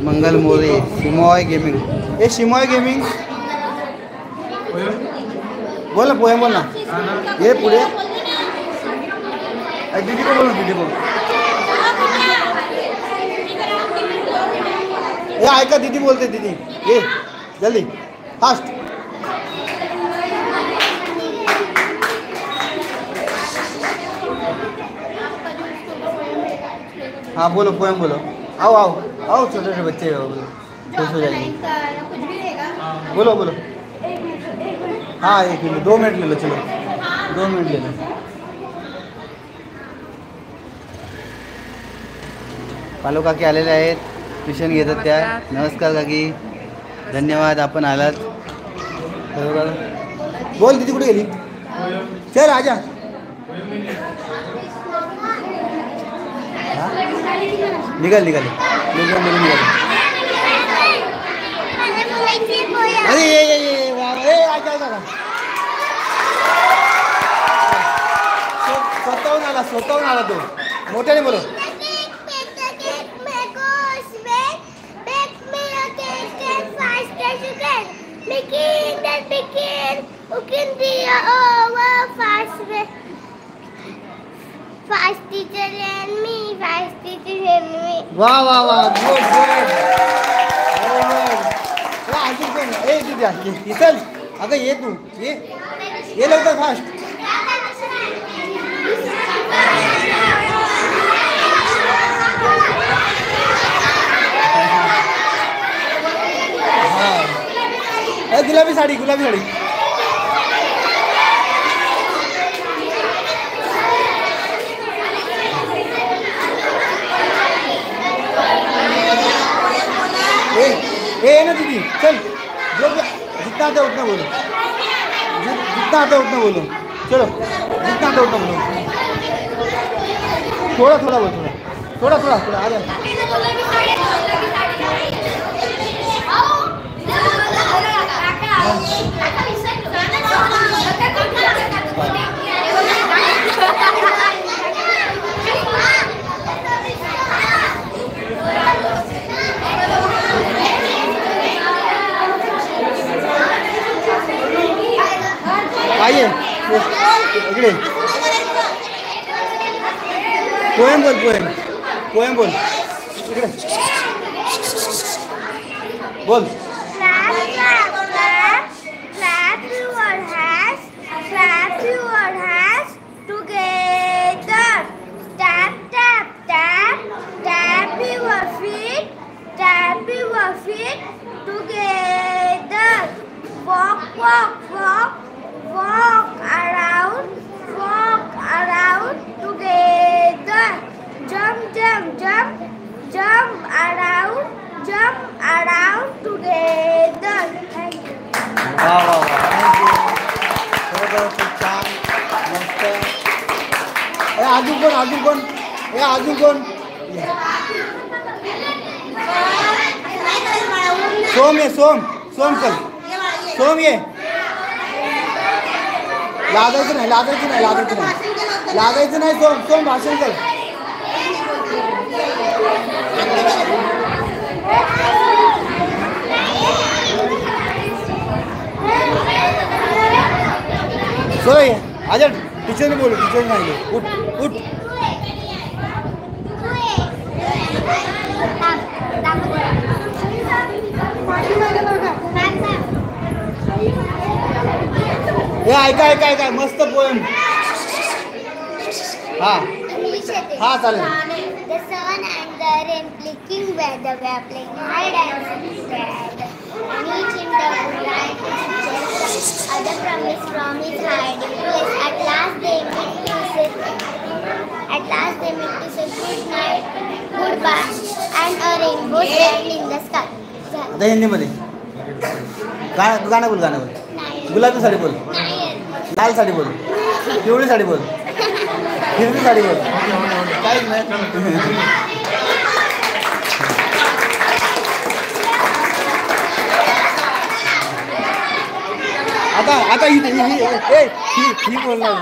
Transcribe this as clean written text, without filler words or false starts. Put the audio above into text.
मंगल More, शिमॉय gaming. ए शिमॉय gaming बोल ना, poem बोल ना. ये पुढे दीदी को बोल ना, दीदी को. ये ऐका दीदी बोलते, दीदी ये जल्दी फास्ट. हाँ बोलो, पोएम बोलो. आओ आओ आओ, छोटे छोटे बच्चे हो, खुश हो जाएंगे. बोलो बोलो. हाँ 1 मिनट, 2 मिनट ले लो. चलो 2 मिनट ले लो. पालो काकी आलेले आहेत, ट्युशन घेतात त्या. नमस्कार काकी, धन्यवाद आपण आलात. बरोबर. बोल दीदी कुठे गेली. चल आजा. निघाल निघाले निघाले. अरे ये आजा आजा. स्वतःहून आला तो. मोठ्याने बोलो. Fast teacher and me, fast teacher and me. वाह वाह वाह, गुड गुड. अजून कोण. ए दीदी चल. अगं ये तू, ये लवकर फास्ट. हां गुलाबी साडी, गुलाबी साडी. ए ना दीदी चल. जो जितना आता उतना बोलो, जितना आता उतना बोलो. चलो जितना आता उतना बोलो. थोड़ा थोड़ा बोल, थोड़ा थोड़ा थोड़ा आ जाए. आइए इकडे. पोएम बोल, पोएम पोएम बोल. इकडे बोल. Clap your hands together. Tap tap tap. Tap your feet. Tap your feet together. Walk walk walk. Walk around together. Jump, jump, jump, jump around together. Thank you. वाह वाह वाह, thank you. खूप छान, मस्त. अजून कोण. अजून कोण. सोम ये, सोम चल. सोम ये. लागायचं नाही. सोम भाषण कर. सोय आजा. टीचरने बोलू, टीचर सांगितलं. उठ. हे ऐका मस्त पोएम. हा चालेल. The sun and the rain flicking where the we are playing hide and seek together. And each in the moonlight other from his hiding place. At last they meet to say good night, goodbye, and a rainbow standing in the sky. आता हिंदीमध्ये गाणं बोल. गुलाबी साडी बोल. लाल साडी बोल. पिवळी साडी बोल. हिरवी साडी बोल. काहीच नाही. आता ही बोलणार.